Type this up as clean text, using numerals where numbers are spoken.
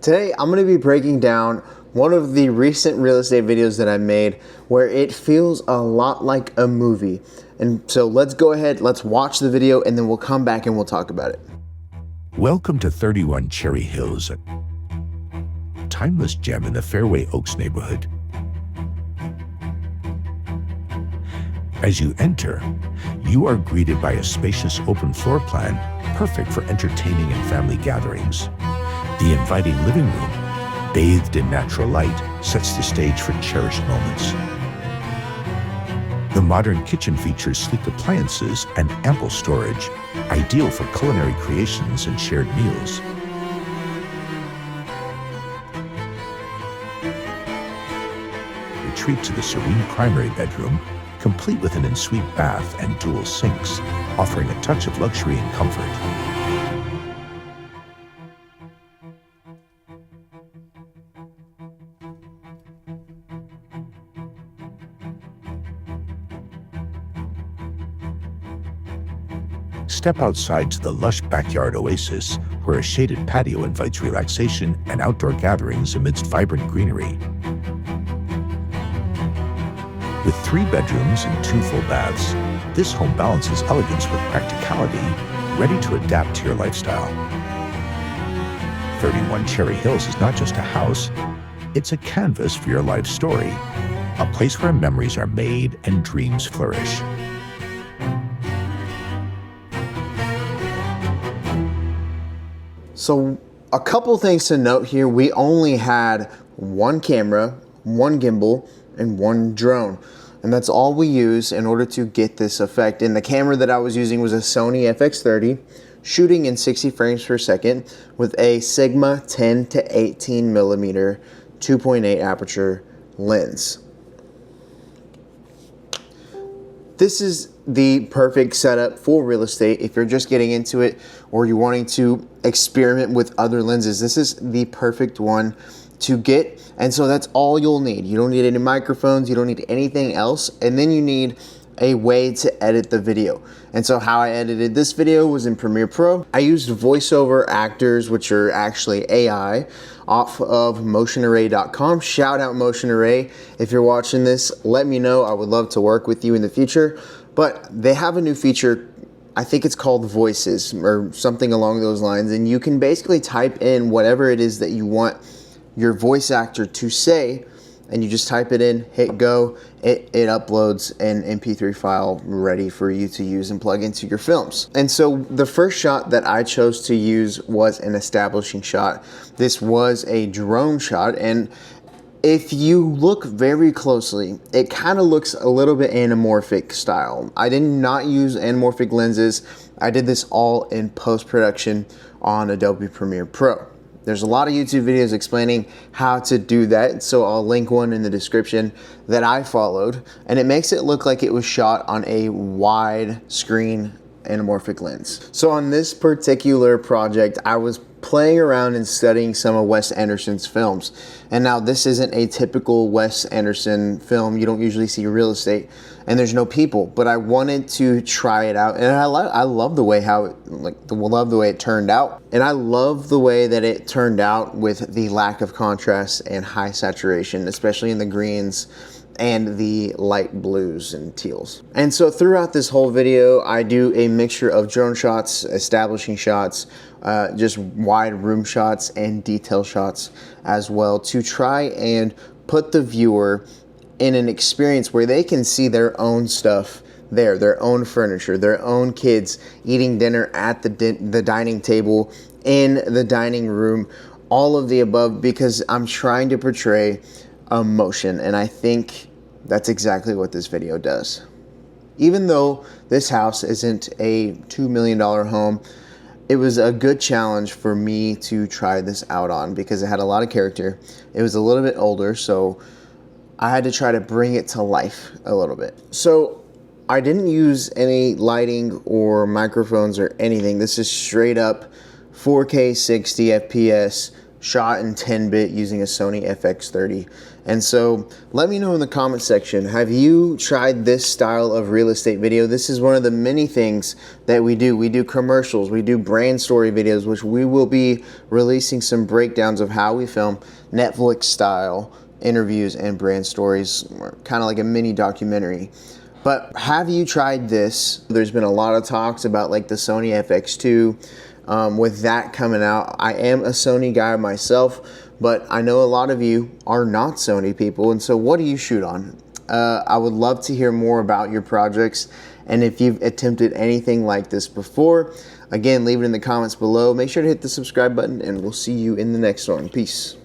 Today, I'm going to be breaking down one of the recent real estate videos that I made where it feels a lot like a movie. And so let's go ahead, let's watch the video, and then we'll come back and we'll talk about it. Welcome to 31 Cherry Hills, a timeless gem in the Fairway Oaks neighborhood. As you enter, you are greeted by a spacious open floor plan, perfect for entertaining and family gatherings. The inviting living room, bathed in natural light, sets the stage for cherished moments. The modern kitchen features sleek appliances and ample storage, ideal for culinary creations and shared meals. Retreat to the serene primary bedroom, complete with an ensuite bath and dual sinks, offering a touch of luxury and comfort. Step outside to the lush backyard oasis, where a shaded patio invites relaxation and outdoor gatherings amidst vibrant greenery. With 3 bedrooms and 2 full baths, this home balances elegance with practicality, ready to adapt to your lifestyle. 31 Cherry Hills is not just a house, it's a canvas for your life story, a place where memories are made and dreams flourish. So a couple things to note here. We only had one camera, one gimbal, and one drone. And that's all we use in order to get this effect. And the camera that I was using was a Sony FX30, shooting in 60 frames per second with a Sigma 10 to 18 millimeter 2.8 aperture lens. This is the perfect setup for real estate if you're just getting into it or you're wanting to experiment with other lenses. This is the perfect one to get, and so that's all you'll need. You don't need any microphones, you don't need anything else, and then you need a way to edit the video. And so how I edited this video was in Premiere Pro. I used voiceover actors, which are actually AI, off of motionarray.com. Shout out Motion Array. If you're watching this, let me know. I would love to work with you in the future. But they have a new feature, I think it's called Voices or something along those lines, and you can basically type in whatever it is that you want your voice actor to say, and you just type it in, hit go, it uploads an MP3 file ready for you to use and plug into your films. And so the first shot that I chose to use was an establishing shot. This was a drone shot, and if you look very closely, it kind of looks a little bit anamorphic style. I did not use anamorphic lenses. I did this all in post-production on Adobe Premiere Pro. There's a lot of YouTube videos explaining how to do that, so I'll link one in the description that I followed, and it makes it look like it was shot on a wide screen anamorphic lens. So on this particular project, I was playing around and studying some of Wes Anderson's films. And now this isn't a typical Wes Anderson film. You don't usually see real estate and there's no people, but I wanted to try it out. And I love the way love the way it turned out. And I love the way that it turned out with the lack of contrast and high saturation, especially in the greens and the light blues and teals. And so throughout this whole video, I do a mixture of drone shots, establishing shots, just wide room shots and detail shots as well, to try and put the viewer in an experience where they can see their own stuff there, their own furniture, their own kids eating dinner at the dining table, in the dining room, all of the above, because I'm trying to portray emotion, and I think that's exactly what this video does. Even though this house isn't a $2 million home, it was a good challenge for me to try this out on because it had a lot of character. It was a little bit older, so I had to try to bring it to life a little bit. So I didn't use any lighting or microphones or anything. This is straight up 4K 60 FPS shot in 10-bit using a Sony FX30. And so let me know in the comment section, have you tried this style of real estate video? This is one of the many things that we do. We do commercials, we do brand story videos, which we will be releasing some breakdowns of how we film Netflix style interviews and brand stories, kind of like a mini documentary. But have you tried this? There's been a lot of talks about like the Sony FX2 with that coming out. I am a Sony guy myself, but I know a lot of you are not Sony people. And so what do you shoot on? I would love to hear more about your projects. And if you've attempted anything like this before, again, leave it in the comments below. Make sure to hit the subscribe button and we'll see you in the next one. Peace.